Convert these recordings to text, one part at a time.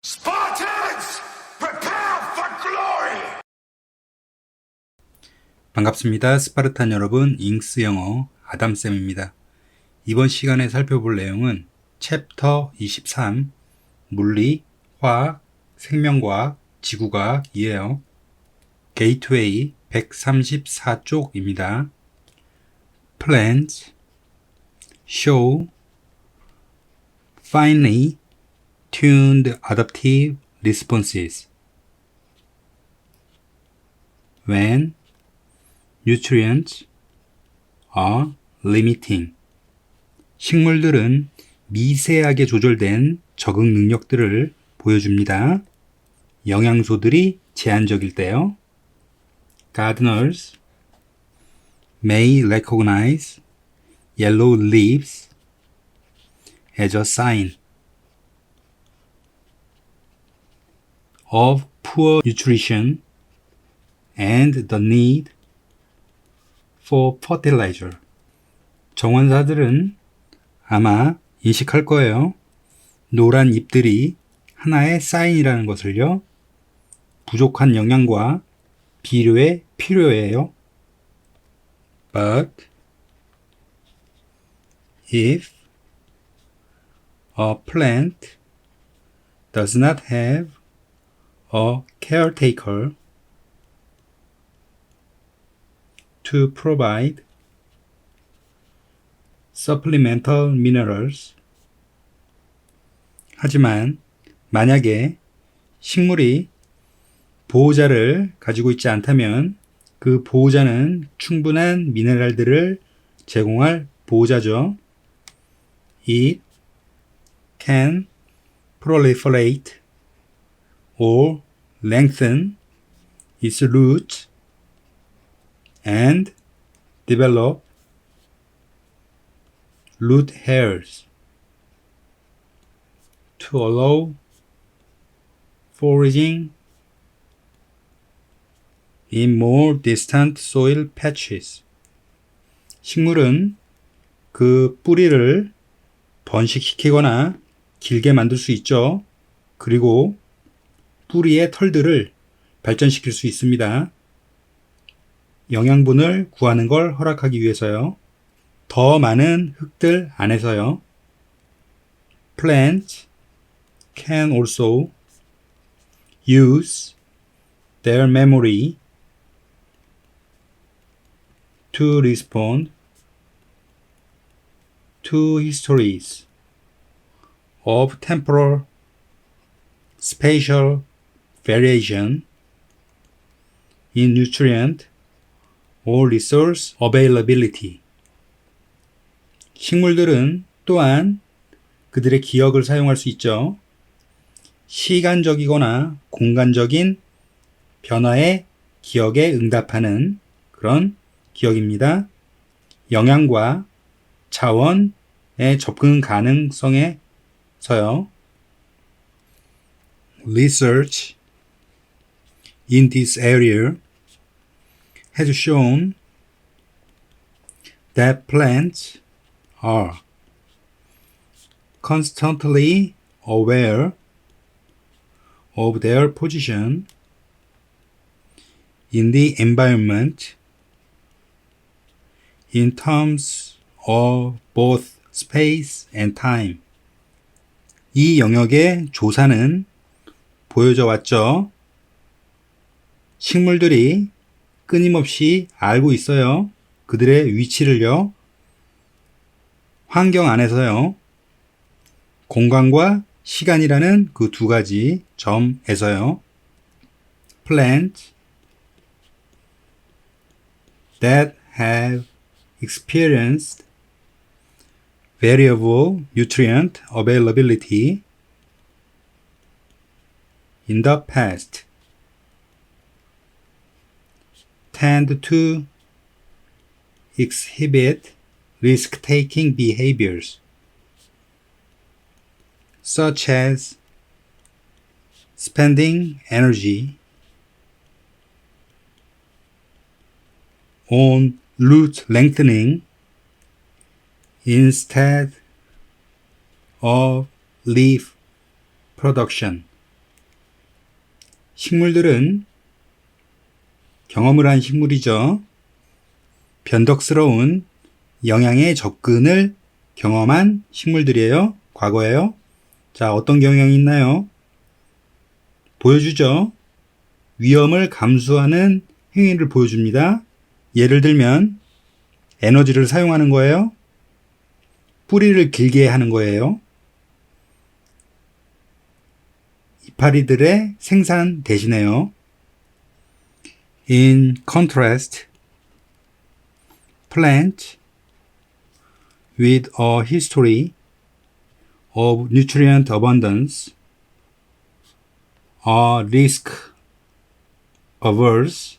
Spartans, prepare for glory! 반갑습니다. 스파르탄 여러분, 잉스 영어 아담쌤입니다. 이번 시간에 살펴볼 내용은 챕터 23 물리, 화학, 생명과학, 지구과학이에요. 게이트웨이 134쪽입니다. Plans, show, finely tuned adaptive responses when nutrients are limiting. 식물들은 미세하게 조절된 적응 능력들을 보여줍니다. 영양소들이 제한적일 때요. Gardeners may recognize yellow leaves as a sign of poor nutrition and the need for fertilizer. 정원사들은 아마 인식할 거예요. 노란 잎들이 하나의 사인이라는 것을요. 부족한 영양과 비료에 필요해요. But if a plant does not have a caretaker to provide supplemental minerals. 하지만 만약에 식물이 보호자를 가지고 있지 않다면 그 보호자는 충분한 미네랄들을 제공할 보호자죠. It can proliferate or lengthen its roots and develop root hairs to allow foraging in more distant soil patches. 식물은 그 뿌리를 번식시키거나 길게 만들 수 있죠. 그리고 뿌리의 털들을 발전시킬 수 있습니다. 영양분을 구하는 걸 허락하기 위해서요. 더 많은 흙들 안에서요. Plants can also use their memory to respond to histories of temporal, spatial variation in nutrient or resource availability. 식물들은 또한 그들의 기억을 사용할 수 있죠. 시간적이거나 공간적인 변화의 기억에 응답하는 그런 기억입니다. 영양과 자원의 접근 가능성에서요. Research in this area has shown that plants are constantly aware of their position in the environment in terms of both space and time. 이 영역의 조사는 보여져 왔죠. 식물들이 끊임없이 알고 있어요. 그들의 위치를요. 환경 안에서요. 공간과 시간이라는 그 두 가지 점에서요. Plants that have experienced variable nutrient availability in the past tend to exhibit risk-taking behaviors, such as spending energy on root lengthening instead of leaf production. 식물들은 경험을 한 식물이죠. 변덕스러운 영양의 접근을 경험한 식물들이에요. 과거에요. 자, 어떤 경향이 있나요? 보여주죠. 위험을 감수하는 행위를 보여줍니다. 예를 들면 에너지를 사용하는 거예요. 뿌리를 길게 하는 거예요. 이파리들의 생산 대신에요. In contrast, plants with a history of nutrient abundance are risk averse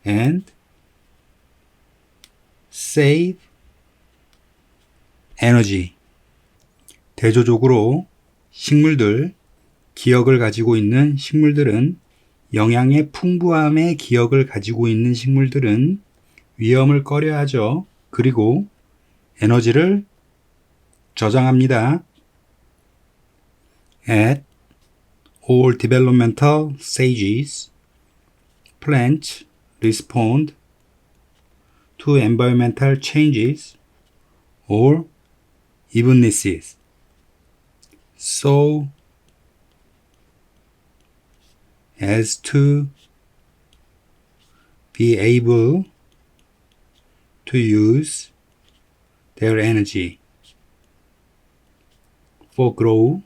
and save energy. 대조적으로 식물들, 기억을 가지고 있는 식물들은 영양의 풍부함의 기억을 가지고 있는 식물들은 위험을 꺼려하죠. 그리고 에너지를 저장합니다. At all developmental stages, plants respond to environmental changes or evennesses. So as to be able to use their energy for growth,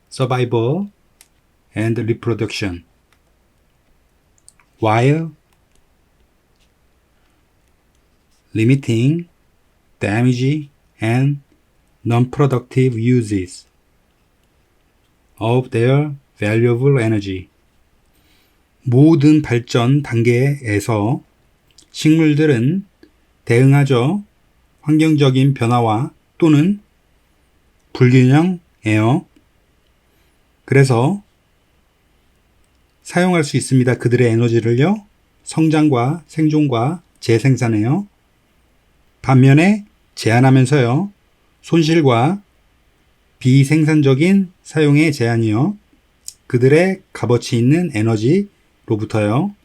survival, and reproduction, while limiting damage and non-productive uses of their valuable energy. 모든 발전 단계에서 식물들은 대응하죠. 환경적인 변화와 또는 불균형에요. 그래서 사용할 수 있습니다. 그들의 에너지를요. 성장과 생존과 재생산에요. 반면에 제한하면서요. 손실과 비생산적인 사용의 제한이요. 그들의 값어치 있는 에너지로부터요.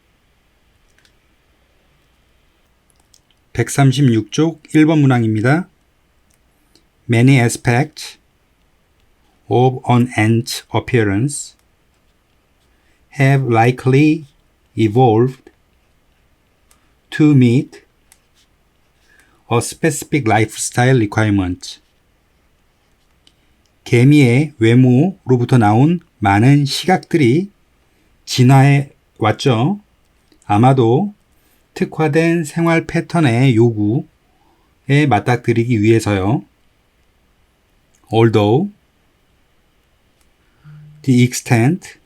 136쪽 1번 문항입니다. Many aspects of an ant's appearance have likely evolved to meet a specific lifestyle requirement. 개미의 외모로부터 나온 많은 시각들이 진화해 왔죠. 아마도 특화된 생활 패턴의 요구에 맞닥뜨리기 위해서요. Although the extent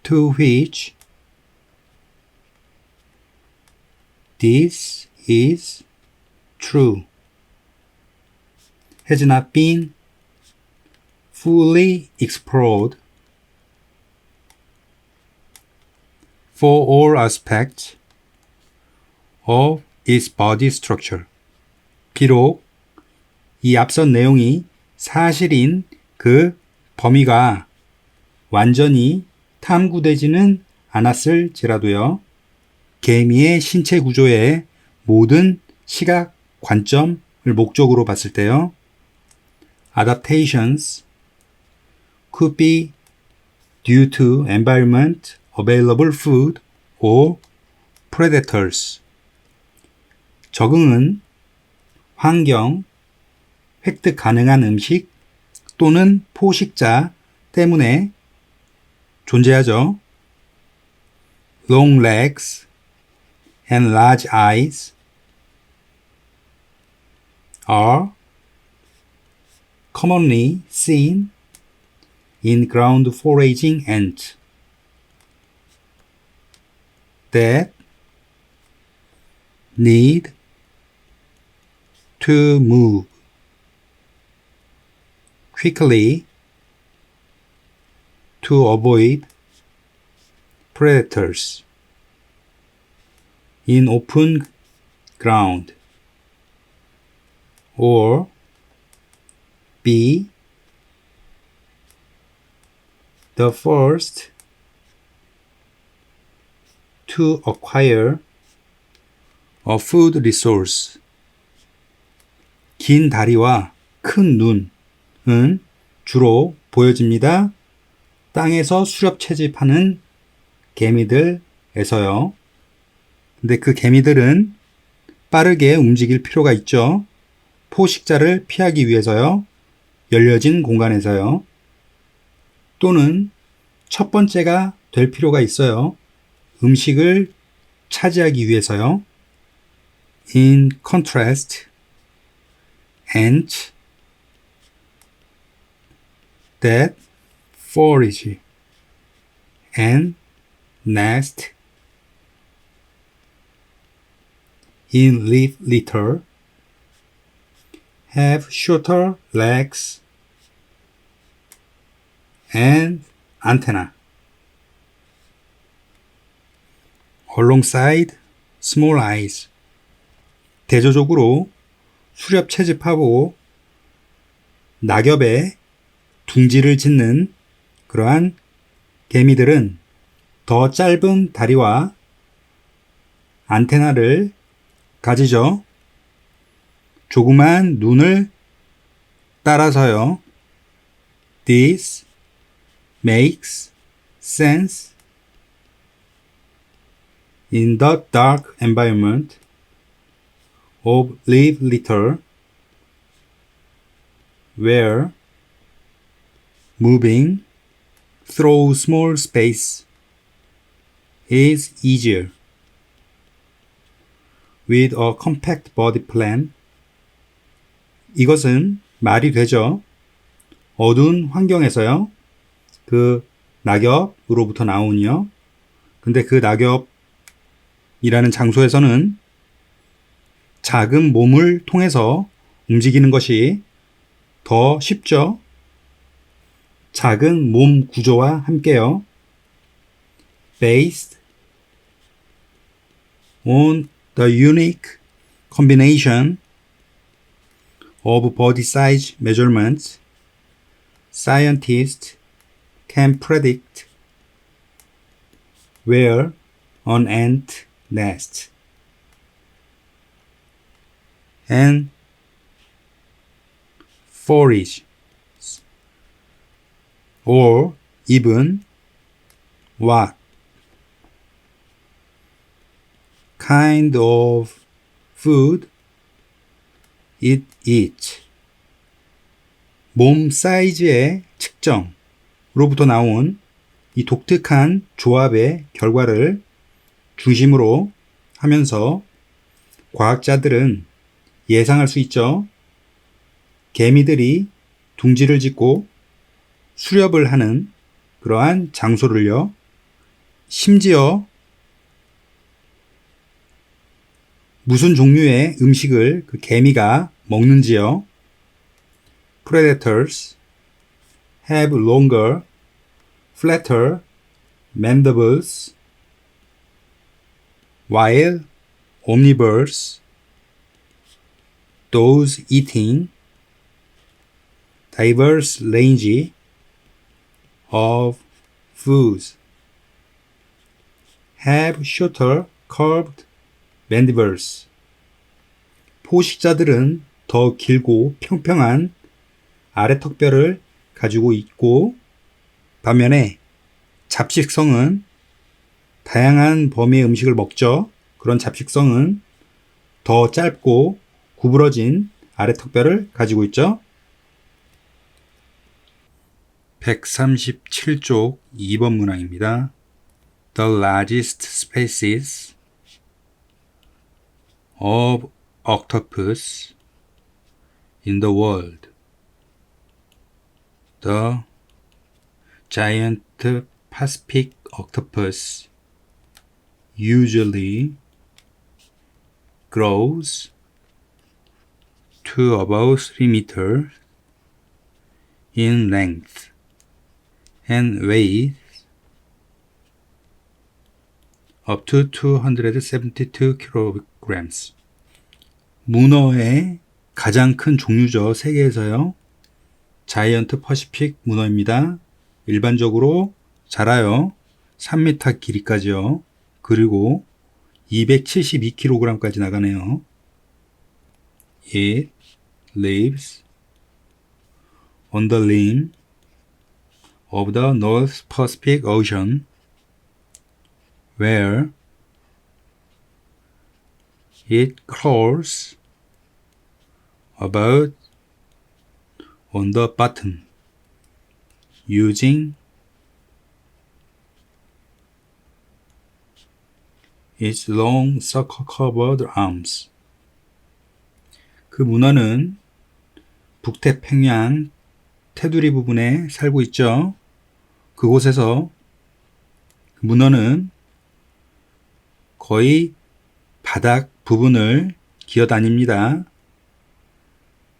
to which this is true has not been fully explored for all aspects of its body structure. 비록 이 앞선 내용이 사실인 그 범위가 완전히 탐구되지는 않았을지라도요. 개미의 신체 구조의 모든 시각 관점을 목적으로 봤을 때요. Adaptations could be due to environment, available food, or predators. 적응은 환경, 획득 가능한 음식 또는 포식자 때문에 존재하죠. Long legs and large eyes are commonly seen in ground foraging ants that need to move quickly to avoid predators in open ground, or B. the first to acquire a food resource. 긴 다리와 큰 눈은 주로 보여집니다. 땅에서 수렵 채집하는 개미들에서요. 근데 그 개미들은 빠르게 움직일 필요가 있죠. 포식자를 피하기 위해서요. 열려진 공간에서요. 또는 첫 번째가 될 필요가 있어요. 음식을 차지하기 위해서요. In contrast, ants that forage and nest in leaf litter have shorter legs and antenna alongside small eyes. 대조적으로 수렵 채집하고 낙엽에 둥지를 짓는 그러한 개미들은 더 짧은 다리와 안테나를 가지죠. 조그만 눈을 따라서요. This makes sense in the dark environment of leaf litter where moving through small space is easier. With a compact body plan, 이것은 말이 되죠. 어두운 환경에서요. 그 낙엽으로부터 나오니요. 근데 그 낙엽이라는 장소에서는 작은 몸을 통해서 움직이는 것이 더 쉽죠. 작은 몸 구조와 함께요. Based on the unique combination of body size measurements, scientists can predict where an ant nests and forages, or even what kind of food it eats. 몸 사이즈의 측정으로부터 나온 이 독특한 조합의 결과를 중심으로 하면서 과학자들은 예상할 수 있죠. 개미들이 둥지를 짓고 수렵을 하는 그러한 장소를요. 심지어 무슨 종류의 음식을 그 개미가 먹는지요. Predators have longer, flatter mandibles, while omnivores, those eating diverse range of foods, have shorter curved mandibles. 포식자들은 더 길고 평평한 아래턱뼈를 가지고 있고 반면에 잡식성은 다양한 범위의 음식을 먹죠. 그런 잡식성은 더 짧고 구부러진 아래턱뼈를 가지고 있죠. 137쪽 2번 문항입니다. The largest species of octopus in the world. The giant Pacific octopus usually grows to about 3 meters in length and weighs up to 272 kilograms. 문어의 가장 큰 종류죠. 세계에서요. 자이언트 퍼시픽 문어입니다. 일반적으로 자라요. 3m 길이까지요. 그리고 272kg까지 나가네요. It lives on the rim of the North Pacific Ocean, where it crawls about on the bottom using its long sucker-covered arms. 그 문어는 북태평양 테두리 부분에 살고 있죠. 그곳에서 문어는 거의 바닥 부분을 기어다닙니다.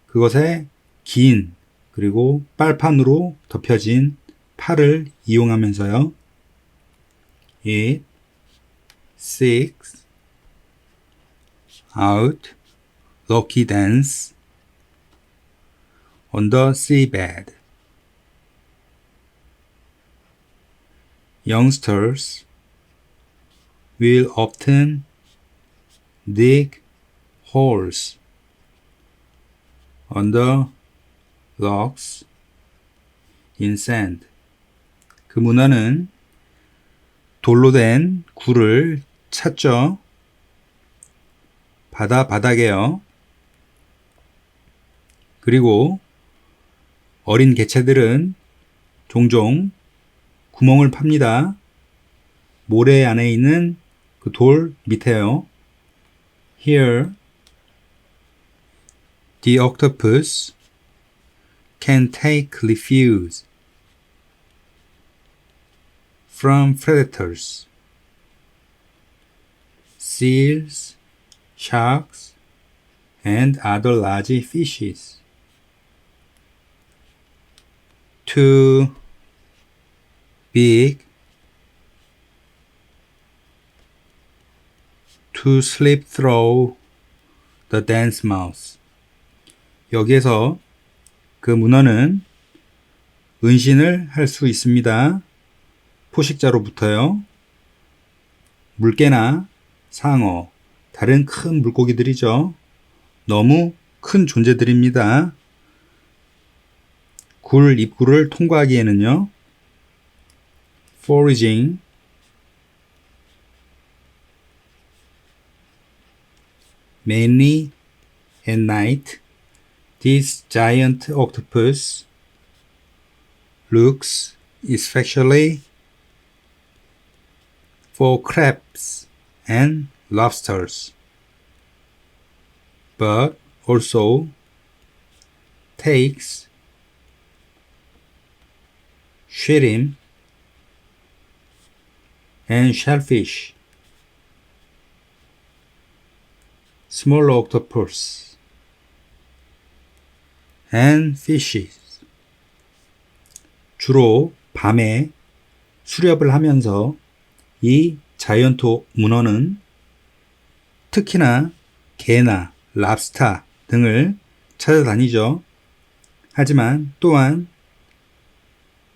그것에 긴 그리고 빨판으로 덮여진 팔을 이용하면서요. It seeks out rocky dance on the seabed. Youngsters will often dig holes on the rocks in sand. 그 문어는 돌로 된 굴을 찾죠. 바다바닥에요. 그리고 어린 개체들은 종종 구멍을 팝니다. 모래 안에 있는 그 돌 밑에요. Here, the octopus can take refuge from predators, seals, sharks, and other large fishes. Too big to slip through the dense mouth. 여기에서 그 문어는 은신을 할 수 있습니다. 포식자로부터요. 물개나 상어, 다른 큰 물고기들이죠. 너무 큰 존재들입니다. 굴 입구를 통과하기에는요. Foraging mainly at night, this giant octopus looks especially for crabs and lobsters, but also takes shrimp and shellfish. Small octopus and fishes. 주로 밤에 수렵을 하면서 이 자이언트 문어는 특히나 개나 랍스타 등을 찾아다니죠. 하지만 또한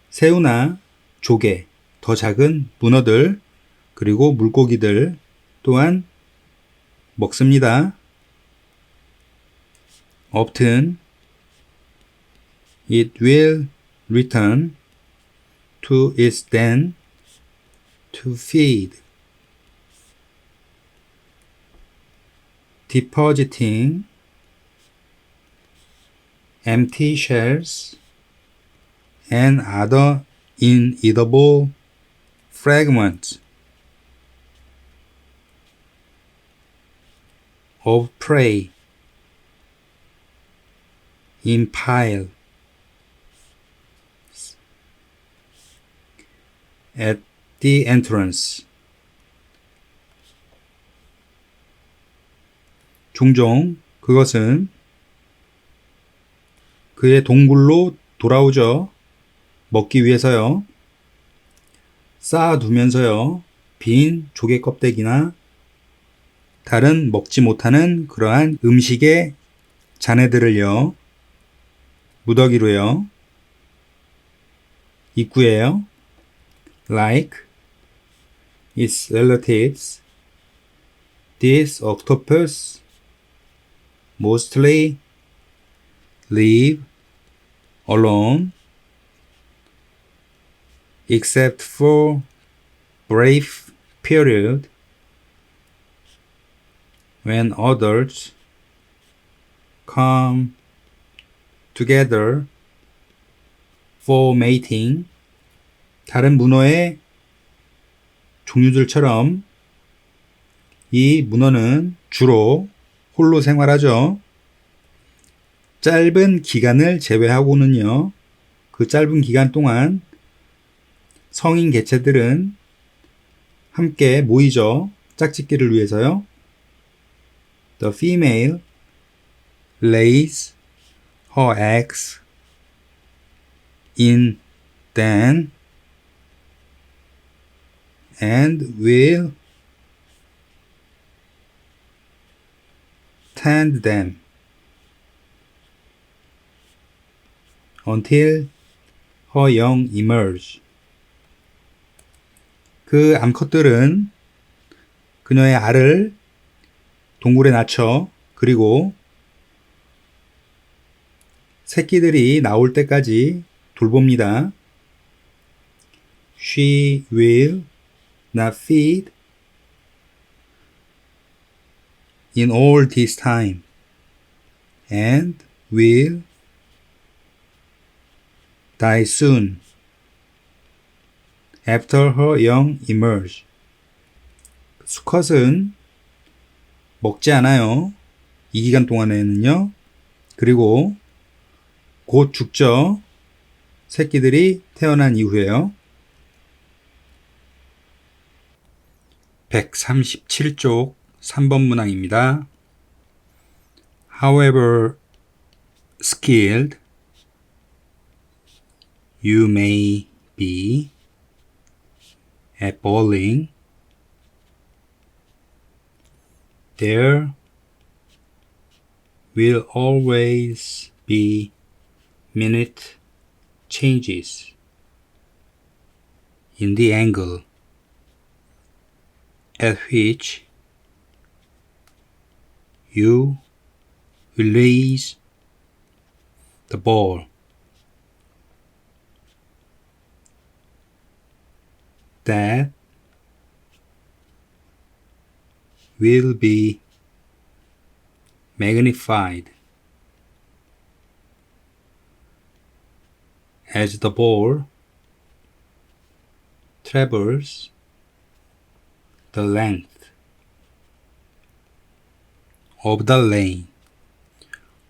새우나 조개, 더 작은 문어들, 그리고 물고기들 또한 먹습니다. Often it will return to its den to feed, depositing empty shells and other inedible fragments of prey in piles at the entrance. 종종 그것은 그의 동굴로 돌아오죠. 먹기 위해서요. 쌓아두면서요. 빈 조개 껍데기나 다른 먹지 못하는 그러한 음식의 잔해들을요. 무더기로요. 입구예요. Like its relatives, this octopus mostly live alone except for brief period when others come together for mating. 다른 문어의 종류들처럼 이 문어는 주로 홀로 생활하죠. 짧은 기간을 제외하고는요, 그 짧은 기간 동안 성인 개체들은 함께 모이죠. 짝짓기를 위해서요. The female lays her eggs in den and will tend them until her young emerge. 그 암컷들은 그녀의 알을 동굴에 낳죠. 그리고 새끼들이 나올 때까지 돌봅니다. She will not feed in all this time and will die soon after her young emerge. 수컷은 먹지 않아요. 이 기간 동안에는요. 그리고 곧 죽죠. 새끼들이 태어난 이후에요. 137쪽 3번 문항입니다. However skilled you may be at bowling, there will always be minute changes in the angle at which you release the ball. That will be magnified as the ball travels the length of the lane.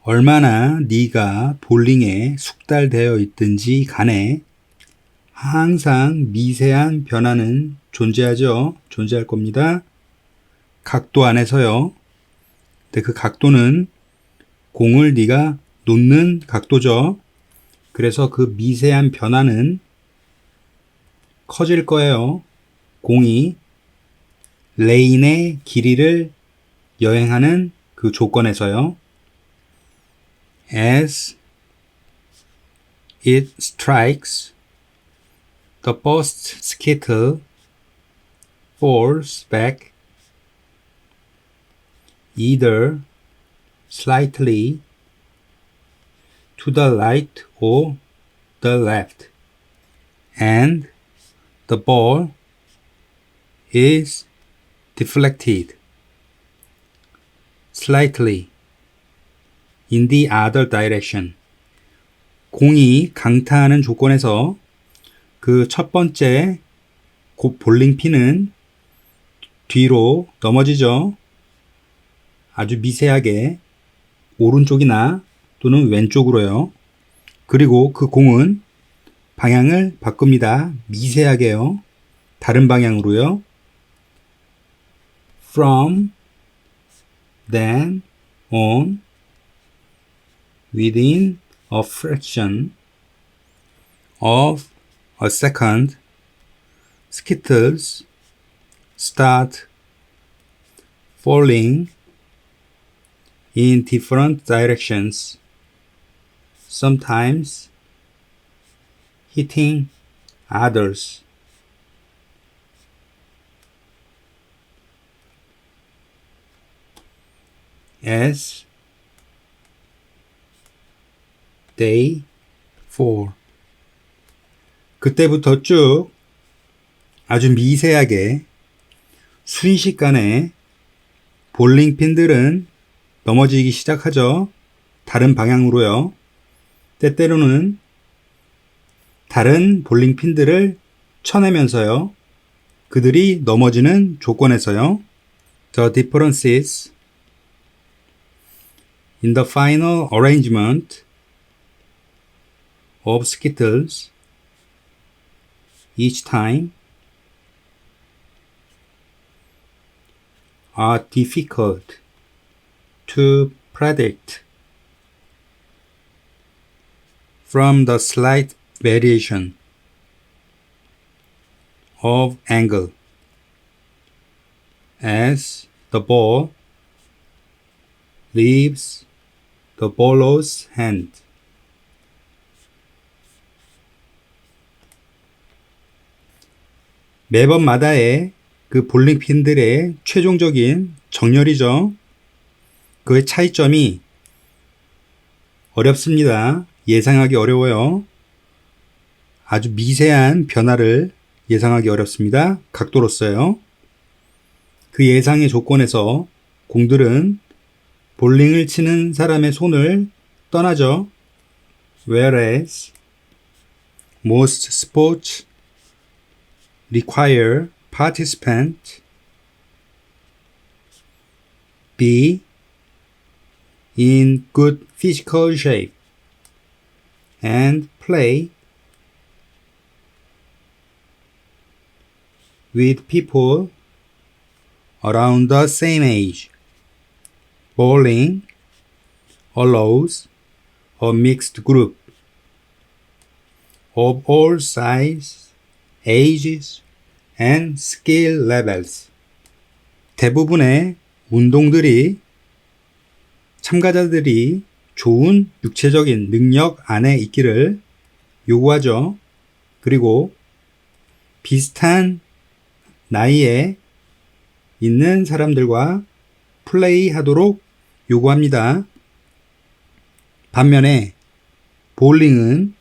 얼마나 네가 볼링에 숙달되어 있든지 간에 항상 미세한 변화는 존재할 겁니다. 각도 안에서요. 근데 그 각도는 공을 네가 놓는 각도죠. 그래서 그 미세한 변화는 커질 거예요. 공이 레인의 길이를 여행하는 그 조건에서요. As it strikes, the burst skittle falls back either slightly to the right or the left, and the ball is deflected slightly in the other direction. 공이 강타하는 조건에서 그 첫 번째 볼링핀은 뒤로 넘어지죠. 아주 미세하게 오른쪽이나 또는 왼쪽으로요. 그리고 그 공은 방향을 바꿉니다. 미세하게요. 다른 방향으로요. From then on, within a fraction of a second, skittles start falling in different directions, sometimes hitting others. As they fall. 그때부터 쭉 아주 미세하게 순식간에 볼링핀들은 넘어지기 시작하죠. 다른 방향으로요. 때때로는 다른 볼링핀들을 쳐내면서요. 그들이 넘어지는 조건에서요. The differences in the final arrangement of skittles each time are difficult to predict from the slight variation of angle as the ball leaves the bowler's hand. 매번마다의 그 볼링핀들의 최종적인 정렬이죠. 그의 차이점이 어렵습니다. 예상하기 어려워요. 아주 미세한 변화를 예상하기 어렵습니다. 각도로서요. 그 예상의 조건에서 공들은 볼링을 치는 사람의 손을 떠나죠. Whereas most sports require participants be in good physical shape and play with people around the same age. Bowling allows a mixed group of all sizes, ages, and skill levels. 대부분의 운동들이 참가자들이 좋은 육체적인 능력 안에 있기를 요구하죠. 그리고 비슷한 나이에 있는 사람들과 플레이하도록 요구합니다. 반면에 볼링은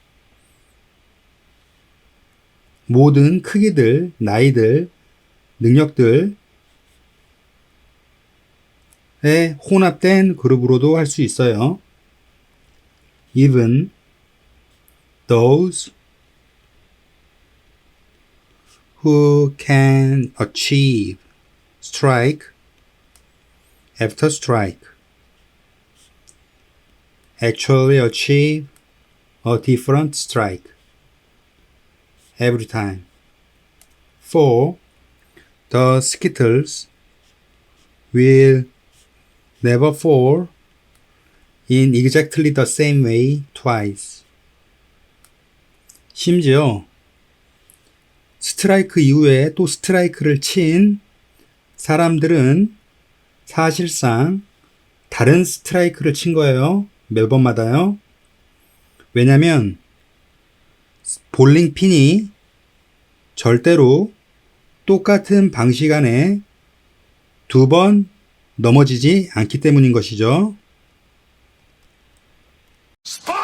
모든 크기들, 나이들, 능력들의 혼합된 그룹으로도 할 수 있어요. Even those who can achieve strike after strike actually achieve a different strike every time. For the skittles will never fall in exactly the same way twice. 심지어 스트라이크 이후에 또 스트라이크를 친 사람들은 사실상 다른 스트라이크를 친 거예요. 매번마다요. 왜냐면 볼링핀이 절대로 똑같은 방식 안에 두 번 넘어지지 않기 때문인 것이죠. Spot!